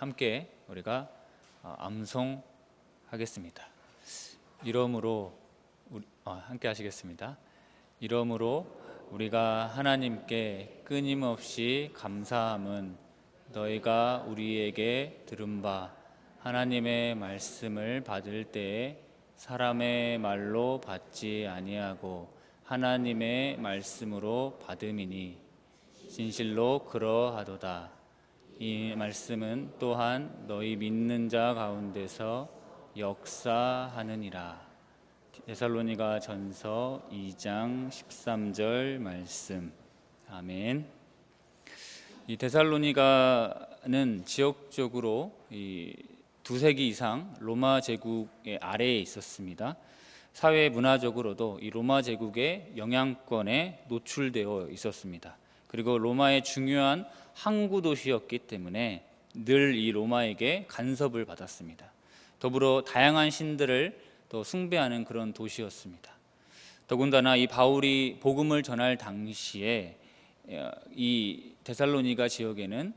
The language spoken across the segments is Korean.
함께 우리가 암송하겠습니다. 이러므로 함께 하시겠습니다. 이러므로 우리가 하나님께 끊임없이 감사함은 너희가 우리에게 들은 바 하나님의 말씀을 받을 때에 사람의 말로 받지 아니하고 하나님의 말씀으로 받음이니 진실로 그러하도다. 이 말씀은 또한 너희 믿는 자 가운데서 역사하느니라. 데살로니가 전서 2장 13절 말씀. 아멘. 이 데살로니가는 지역적으로 이 두세기 이상 로마 제국의 아래에 있었습니다. 사회 문화적으로도 이 로마 제국의 영향권에 노출되어 있었습니다. 그리고 로마의 중요한 항구 도시였기 때문에 늘 이 로마에게 간섭을 받았습니다. 더불어 다양한 신들을 또 숭배하는 그런 도시였습니다. 더군다나 이 바울이 복음을 전할 당시에 이 데살로니가 지역에는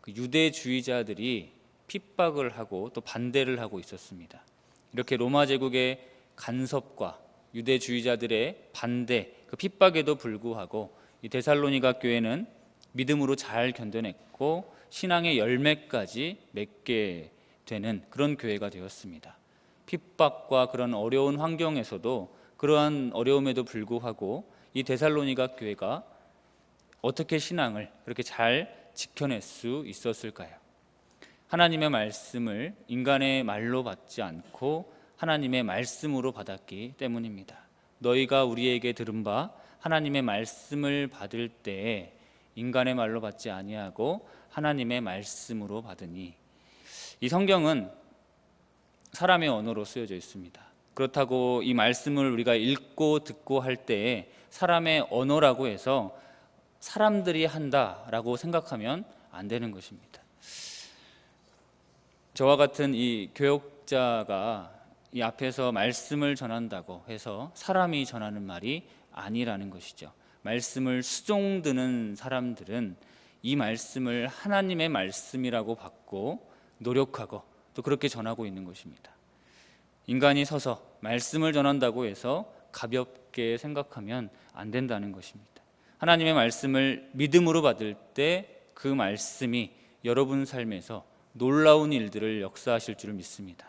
그 유대주의자들이 핍박을 하고 또 반대를 하고 있었습니다. 이렇게 로마 제국의 간섭과 유대주의자들의 반대, 그 핍박에도 불구하고 이 데살로니가 교회는 믿음으로 잘 견뎌냈고 신앙의 열매까지 맺게 되는 그런 교회가 되었습니다. 핍박과 그런 어려운 환경에서도 그러한 어려움에도 불구하고 이 데살로니가 교회가 어떻게 신앙을 그렇게 잘 지켜낼 수 있었을까요? 하나님의 말씀을 인간의 말로 받지 않고 하나님의 말씀으로 받았기 때문입니다. 너희가 우리에게 들은 바 하나님의 말씀을 받을 때에 인간의 말로 받지 아니하고 하나님의 말씀으로 받으니, 이 성경은 사람의 언어로 쓰여져 있습니다. 그렇다고 이 말씀을 우리가 읽고 듣고 할 때에 사람의 언어라고 해서 사람들이 한다라고 생각하면 안 되는 것입니다. 저와 같은 이 교역자가 이 앞에서 말씀을 전한다고 해서 사람이 전하는 말이 아니라는 것이죠. 말씀을 수종드는 사람들은 이 말씀을 하나님의 말씀이라고 받고 노력하고 또 그렇게 전하고 있는 것입니다. 인간이 서서 말씀을 전한다고 해서 가볍게 생각하면 안 된다는 것입니다. 하나님의 말씀을 믿음으로 받을 때 그 말씀이 여러분 삶에서 놀라운 일들을 역사하실 줄 믿습니다.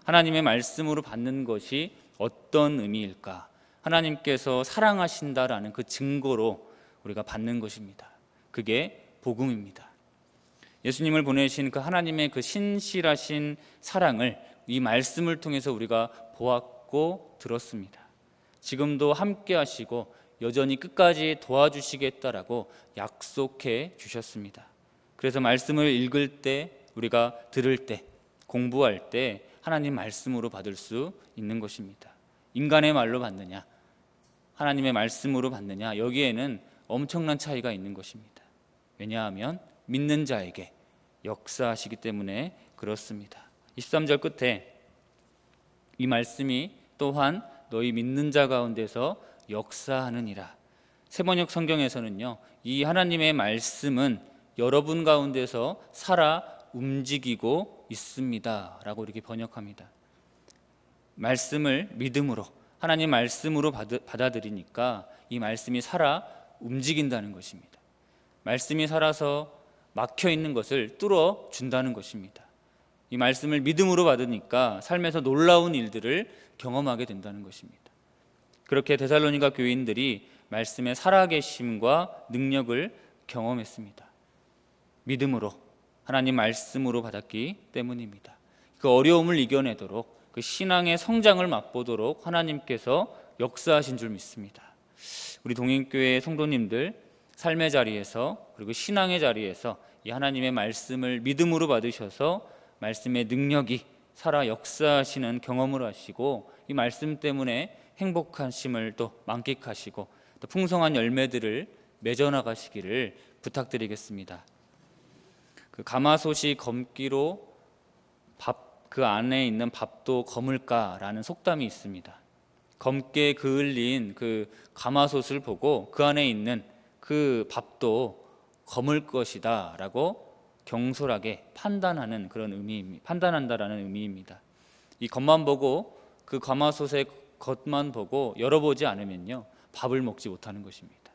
하나님의 말씀으로 받는 것이 어떤 의미일까? 하나님께서 사랑하신다라는 그 증거로 우리가 받는 것입니다. 그게 복음입니다. 예수님을 보내신 그 하나님의 그 신실하신 사랑을 이 말씀을 통해서 우리가 보았고 들었습니다. 지금도 함께 하시고 여전히 끝까지 도와주시겠다라고 약속해 주셨습니다. 그래서 말씀을 읽을 때, 우리가 들을 때, 공부할 때 하나님 말씀으로 받을 수 있는 것입니다. 인간의 말로 받느냐, 하나님의 말씀으로 받느냐, 여기에는 엄청난 차이가 있는 것입니다. 왜냐하면 믿는 자에게 역사하시기 때문에 그렇습니다. 23절 끝에 이 말씀이 또한 너희 믿는 자 가운데서 역사하느니라. 세번역 성경에서는요, 이 하나님의 말씀은 여러분 가운데서 살아 움직이고 있습니다 라고 이렇게 번역합니다. 말씀을 믿음으로, 하나님 말씀으로 받아들이니까 이 말씀이 살아 움직인다는 것입니다. 말씀이 살아서 막혀 있는 것을 뚫어 준다는 것입니다. 이 말씀을 믿음으로 받으니까 삶에서 놀라운 일들을 경험하게 된다는 것입니다. 그렇게 데살로니가 교인들이 말씀의 살아계심과 능력을 경험했습니다. 믿음으로, 하나님 말씀으로 받았기 때문입니다. 그 어려움을 이겨내도록, 그 신앙의 성장을 맛보도록 하나님께서 역사하신 줄 믿습니다. 우리 동행교회 성도님들 삶의 자리에서, 그리고 신앙의 자리에서 이 하나님의 말씀을 믿음으로 받으셔서 말씀의 능력이 살아 역사하시는 경험을 하시고, 이 말씀 때문에 행복하심을 또 만끽하시고 또 풍성한 열매들을 맺어나가시기를 부탁드리겠습니다. 그 가마솥이 검기로 그 안에 있는 밥도 검을까라는 속담이 있습니다. 검게 그을린 그 가마솥을 보고 그 안에 있는 그 밥도 검을 것이다 라고 경솔하게 판단하는 그런 판단한다라는 의미입니다. 이 겉만 보고, 그 가마솥의 겉만 보고 열어보지 않으면요, 밥을 먹지 못하는 것입니다.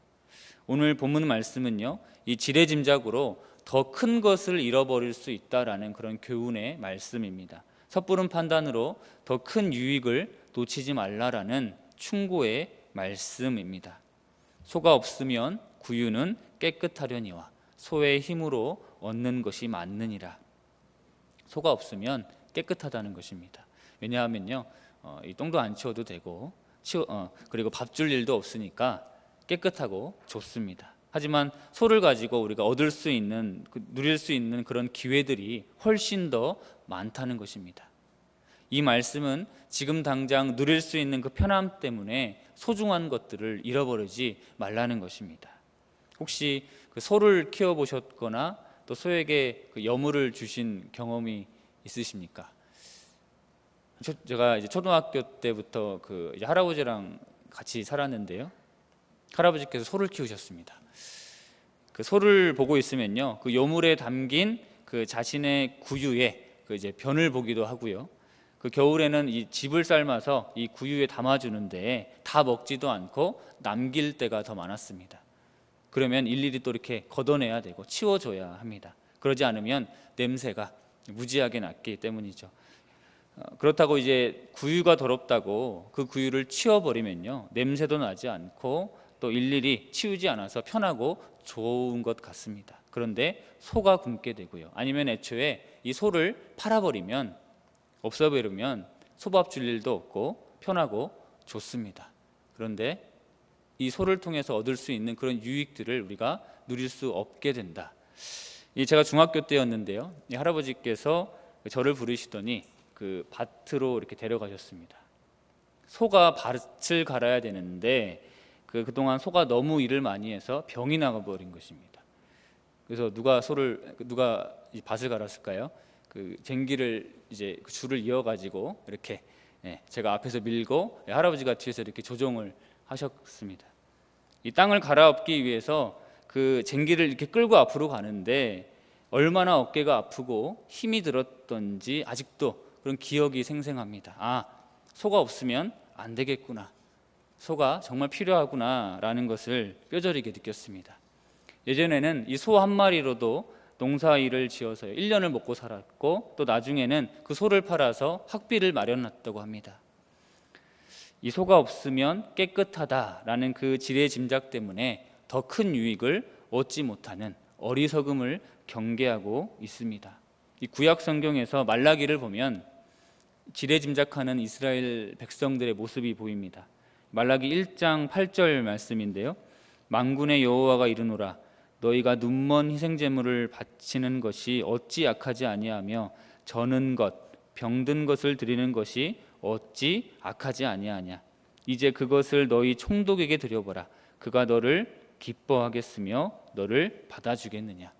오늘 본문 말씀은요, 이 지레짐작으로 더 큰 것을 잃어버릴 수 있다라는 그런 교훈의 말씀입니다. 섣부른 판단으로 더 큰 유익을 놓치지 말라라는 충고의 말씀입니다. 소가 없으면 구유는 깨끗하려니와 소의 힘으로 얻는 것이 맞느니라. 소가 없으면 깨끗하다는 것입니다. 왜냐하면요, 이 똥도 안 치워도 되고 그리고 밥 줄 일도 없으니까 깨끗하고 좋습니다. 하지만 소를 가지고 우리가 얻을 수 있는, 누릴 수 있는 그런 기회들이 훨씬 더 많다는 것입니다. 이 말씀은 지금 당장 누릴 수 있는 그 편함 때문에 소중한 것들을 잃어버리지 말라는 것입니다. 혹시 그 소를 키워보셨거나 또 소에게 그 여물을 주신 경험이 있으십니까? 제가 이제 초등학교 때부터 그 이제 할아버지랑 같이 살았는데요, 할아버지께서 소를 키우셨습니다. 그 소를 보고 있으면요, 그 요물에 담긴 그 자신의 구유에 그 이제 변을 보기도 하고요, 그 겨울에는 이 즙을 삶아서 이 구유에 담아주는데 다 먹지도 않고 남길 때가 더 많았습니다. 그러면 일일이 또 이렇게 걷어내야 되고 치워줘야 합니다. 그러지 않으면 냄새가 무지하게 났기 때문이죠. 그렇다고 이제 구유가 더럽다고 그 구유를 치워버리면요, 냄새도 나지 않고 또 일일이 치우지 않아서 편하고 좋은 것 같습니다. 그런데 소가 굶게 되고요, 아니면 애초에 이 소를 팔아버리면, 없어버리면 소밥 줄 일도 없고 편하고 좋습니다. 그런데 이 소를 통해서 얻을 수 있는 그런 유익들을 우리가 누릴 수 없게 된다. 제가 중학교 때였는데요, 이 할아버지께서 저를 부르시더니 그 밭으로 이렇게 데려가셨습니다. 소가 밭을 갈아야 되는데 그동안 소가 너무 일을 많이 해서 병이 나가버린 것입니다. 그래서 누가 이 밭을 갈았을까요? 그 쟁기를 이제 그 줄을 이어가지고 이렇게 제가 앞에서 밀고 할아버지가 뒤에서 이렇게 조종을 하셨습니다. 이 땅을 갈아엎기 위해서 그 쟁기를 이렇게 끌고 앞으로 가는데 얼마나 어깨가 아프고 힘이 들었던지 아직도 그런 기억이 생생합니다. 소가 없으면 안 되겠구나, 소가 정말 필요하구나 라는 것을 뼈저리게 느꼈습니다. 예전에는 이 소 한 마리로도 농사일을 지어서 1년을 먹고 살았고, 또 나중에는 그 소를 팔아서 학비를 마련했다고 합니다. 이 소가 없으면 깨끗하다라는 그 지레짐작 때문에 더 큰 유익을 얻지 못하는 어리석음을 경계하고 있습니다. 이 구약 성경에서 말라기를 보면 지레짐작하는 이스라엘 백성들의 모습이 보입니다. 말라기 1장 8절 말씀인데요, 만군의 여호와가 이르노라, 너희가 눈먼 희생제물을 바치는 것이 어찌 악하지 아니하며 저는 것, 병든 것을 드리는 것이 어찌 악하지 아니하냐. 이제 그것을 너희 총독에게 드려보라. 그가 너를 기뻐하겠으며 너를 받아주겠느냐.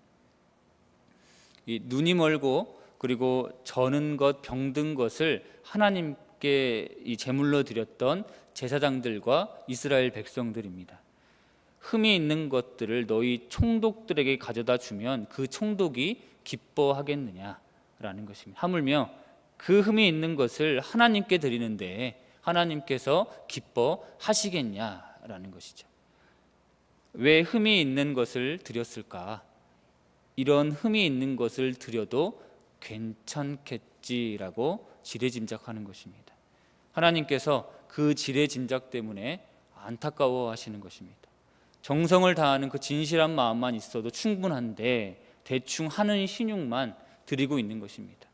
이 눈이 멀고 그리고 저는 것, 병든 것을 하나님께 이 제물로 드렸던 제사장들과 이스라엘 백성들입니다. 흠이 있는 것들을 너희 총독들에게 가져다 주면 그 총독이 기뻐하겠느냐라는 것입니다. 하물며 그 흠이 있는 것을 하나님께 드리는데 하나님께서 기뻐하시겠냐라는 것이죠. 왜 흠이 있는 것을 드렸을까? 이런 흠이 있는 것을 드려도 괜찮겠지라고 지레짐작하는 것입니다. 하나님께서 그 지레짐작 때문에 안타까워하시는 것입니다. 정성을 다하는 그 진실한 마음만 있어도 충분한데 대충 하는 신용만 드리고 있는 것입니다.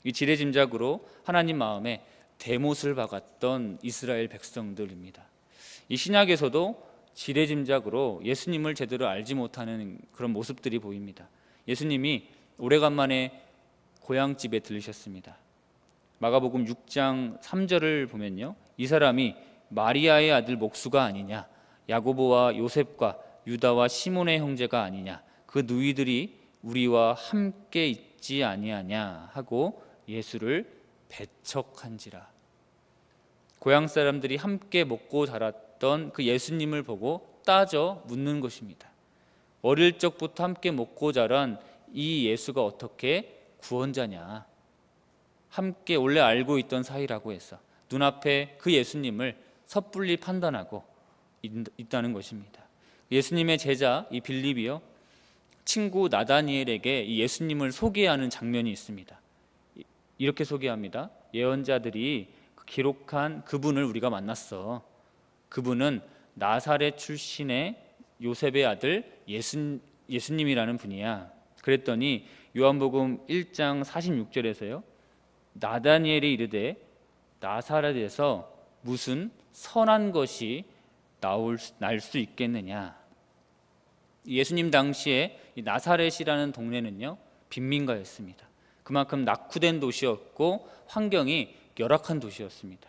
이 지레짐작으로 하나님 마음에 대못을 박았던 이스라엘 백성들입니다. 이 신약에서도 지레짐작으로 예수님을 제대로 알지 못하는 그런 모습들이 보입니다. 예수님이 오래간만에 고향집에 들르셨습니다. 마가복음 6장 3절을 보면요, 이 사람이 마리아의 아들 목수가 아니냐, 야고보와 요셉과 유다와 시몬의 형제가 아니냐, 그 누이들이 우리와 함께 있지 아니하냐 하고 예수를 배척한지라. 고향 사람들이 함께 먹고 자랐던 그 예수님을 보고 따져 묻는 것입니다. 어릴 적부터 함께 먹고 자란 이 예수가 어떻게 구원자냐, 함께 원래 알고 있던 사이라고 해서 눈앞에 그 예수님을 섣불리 판단하고 있다는 것입니다. 예수님의 제자 이 빌립이요, 친구 나다니엘에게 이 예수님을 소개하는 장면이 있습니다. 이렇게 소개합니다. 예언자들이 기록한 그분을 우리가 만났어. 그분은 나사렛 출신의 요셉의 아들 예수님이라는 분이야. 그랬더니 요한복음 1장 46절에서요, 나다니엘이 이르되 나사렛에서 무슨 선한 것이 날 수 있겠느냐. 예수님 당시에 이 나사렛이라는 동네는요, 빈민가였습니다. 그만큼 낙후된 도시였고 환경이 열악한 도시였습니다.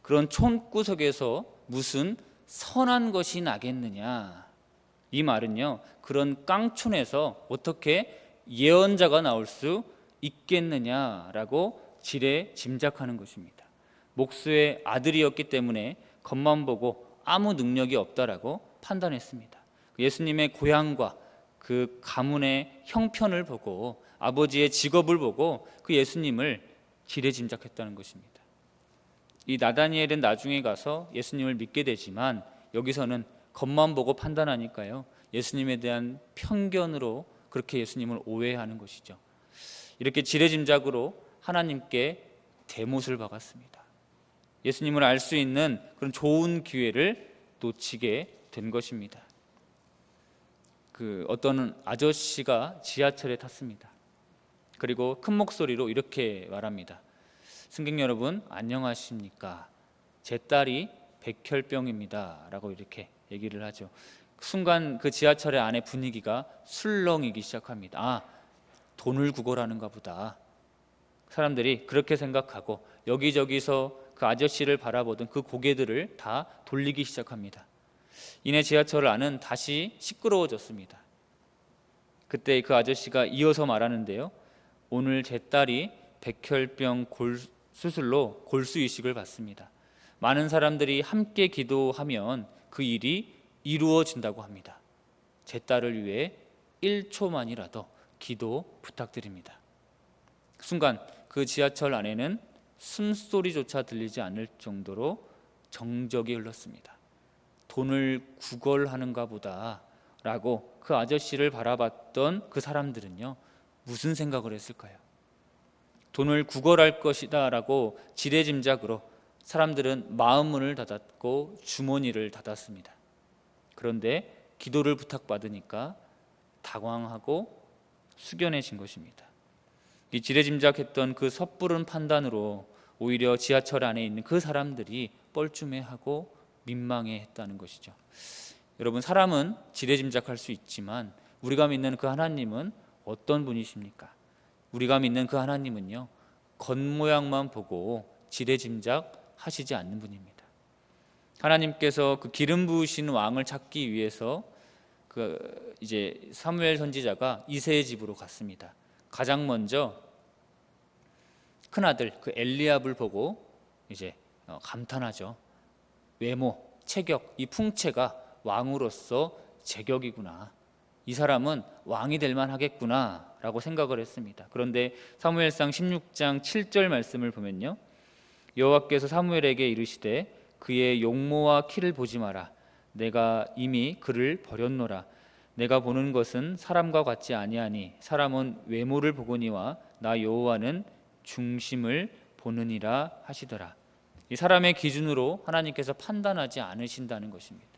그런 촌구석에서 무슨 선한 것이 나겠느냐, 이 말은요, 그런 깡촌에서 어떻게 예언자가 나올 수 있겠느냐라고 지레 짐작하는 것입니다. 목수의 아들이었기 때문에 겉만 보고 아무 능력이 없다라고 판단했습니다. 예수님의 고향과 그 가문의 형편을 보고, 아버지의 직업을 보고 그 예수님을 지레 짐작했다는 것입니다. 이 나다니엘은 나중에 가서 예수님을 믿게 되지만 여기서는 겉만 보고 판단하니까요, 예수님에 대한 편견으로 그렇게 예수님을 오해하는 것이죠. 이렇게 지레짐작으로 하나님께 대못을 박았습니다. 예수님을 알 수 있는 그런 좋은 기회를 놓치게 된 것입니다. 어떤 아저씨가 지하철에 탔습니다. 그리고 큰 목소리로 이렇게 말합니다. 승객 여러분, 안녕하십니까? 제 딸이 백혈병입니다 라고 이렇게 얘기를 하죠. 순간 그 지하철의 안에 분위기가 술렁이기 시작합니다. 아, 돈을 구걸하는가 보다. 사람들이 그렇게 생각하고 여기저기서 그 아저씨를 바라보던 그 고개들을 다 돌리기 시작합니다. 이내 지하철 안은 다시 시끄러워졌습니다. 그때 그 아저씨가 이어서 말하는데요, 오늘 제 딸이 백혈병 수술로 골수 이식을 받습니다. 많은 사람들이 함께 기도하면 그 일이 이루어진다고 합니다. 제 딸을 위해 1초만이라도 기도 부탁드립니다. 순간 그 지하철 안에는 숨소리조차 들리지 않을 정도로 정적이 흘렀습니다. 돈을 구걸하는가 보다 라고 그 아저씨를 바라봤던 그 사람들은요, 무슨 생각을 했을까요? 돈을 구걸할 것이다 라고 지레짐작으로 사람들은 마음문을 닫았고 주머니를 닫았습니다. 그런데 기도를 부탁받으니까 당황하고 숙연해진 것입니다. 이 지레짐작했던 그 섣부른 판단으로 오히려 지하철 안에 있는 그 사람들이 뻘쭘해하고 민망해했다는 것이죠. 여러분, 사람은 지레짐작할 수 있지만 우리가 믿는 그 하나님은 어떤 분이십니까? 우리가 믿는 그 하나님은요, 겉모양만 보고 지레짐작하시지 않는 분입니다. 하나님께서 그 기름 부으신 왕을 찾기 위해서 이제 사무엘 선지자가 이새의 집으로 갔습니다. 가장 먼저 큰아들 그 엘리압을 보고 이제 감탄하죠. 외모, 체격, 이 풍채가 왕으로서 제격이구나. 이 사람은 왕이 될 만하겠구나 라고 생각을 했습니다. 그런데 사무엘상 16장 7절 말씀을 보면요, 여호와께서 사무엘에게 이르시되 그의 용모와 키를 보지 마라. 내가 이미 그를 버렸노라. 내가 보는 것은 사람과 같지 아니하니 사람은 외모를 보거니와 나 여호와는 중심을 보느니라 하시더라. 이 사람의 기준으로 하나님께서 판단하지 않으신다는 것입니다.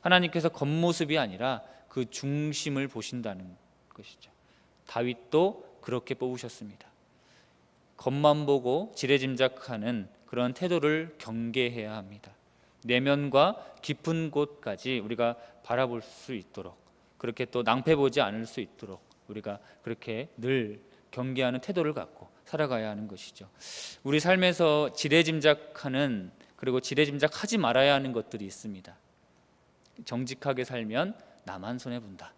하나님께서 겉모습이 아니라 그 중심을 보신다는 것이죠. 다윗도 그렇게 뽑으셨습니다. 겉만 보고 지레짐작하는 그런 태도를 경계해야 합니다. 내면과 깊은 곳까지 우리가 바라볼 수 있도록, 그렇게 또 낭패보지 않을 수 있도록 우리가 그렇게 늘 경계하는 태도를 갖고 살아가야 하는 것이죠. 우리 삶에서 지레짐작하는, 그리고 지레짐작하지 말아야 하는 것들이 있습니다. 정직하게 살면 나만 손해본다.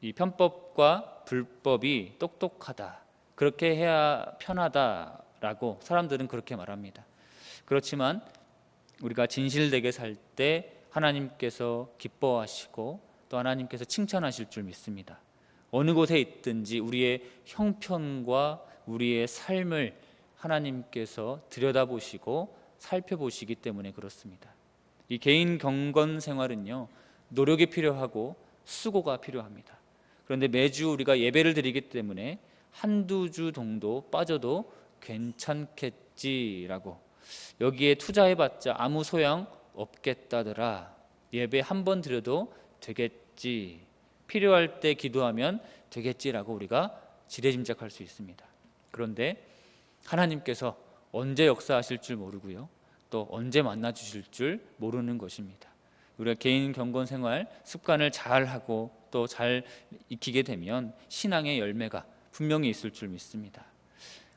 이 편법과 불법이 똑똑하다. 그렇게 해야 편하다라고 사람들은 그렇게 말합니다. 그렇지만 우리가 진실되게 살 때 하나님께서 기뻐하시고 또 하나님께서 칭찬하실 줄 믿습니다. 어느 곳에 있든지 우리의 형편과 우리의 삶을 하나님께서 들여다보시고 살펴보시기 때문에 그렇습니다. 이 개인 경건 생활은요, 노력이 필요하고 수고가 필요합니다. 그런데 매주 우리가 예배를 드리기 때문에 한두 주 정도 빠져도 괜찮겠지라고, 여기에 투자해봤자 아무 소양 없겠다더라, 예배 한 번 드려도 되겠지, 필요할 때 기도하면 되겠지라고 우리가 지레짐작할 수 있습니다. 그런데 하나님께서 언제 역사하실 줄 모르고요, 또 언제 만나 주실 줄 모르는 것입니다. 우리가 개인 경건 생활 습관을 잘 하고 또 잘 익히게 되면 신앙의 열매가 분명히 있을 줄 믿습니다.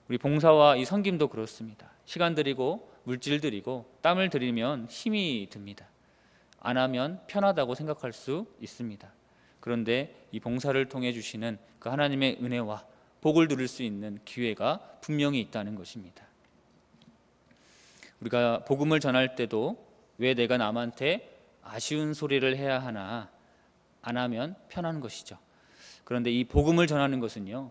우리 봉사와 이 섬김도 그렇습니다. 시간 들이고 물질 들이고 땀을 들이면 힘이 듭니다. 안 하면 편하다고 생각할 수 있습니다. 그런데 이 봉사를 통해 주시는 그 하나님의 은혜와 복을 누릴 수 있는 기회가 분명히 있다는 것입니다. 우리가 복음을 전할 때도 왜 내가 남한테 아쉬운 소리를 해야 하나, 안 하면 편한 것이죠. 그런데 이 복음을 전하는 것은요,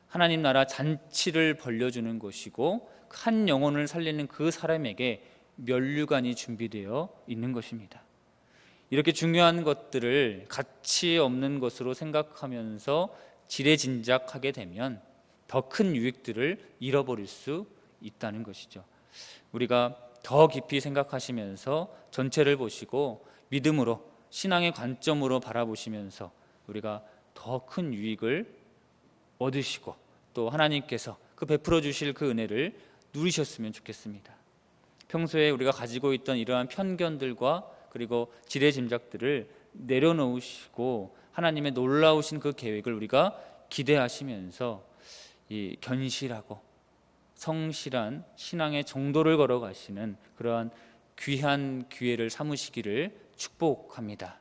하나님 나라 잔치를 벌려주는 것이고 한 영혼을 살리는 그 사람에게 면류관이 준비되어 있는 것입니다. 이렇게 중요한 것들을 가치 없는 것으로 생각하면서 지레짐작하게 되면 더 큰 유익들을 잃어버릴 수 있다는 것이죠. 우리가 더 깊이 생각하시면서 전체를 보시고 믿음으로, 신앙의 관점으로 바라보시면서 우리가 더 큰 유익을 얻으시고 또 하나님께서 그 베풀어 주실 그 은혜를 누리셨으면 좋겠습니다. 평소에 우리가 가지고 있던 이러한 편견들과 그리고 지레짐작들을 내려놓으시고 하나님의 놀라우신 그 계획을 우리가 기대하시면서 이 견실하고 성실한 신앙의 정도를 걸어가시는 그러한 귀한 기회를 삼으시기를 축복합니다.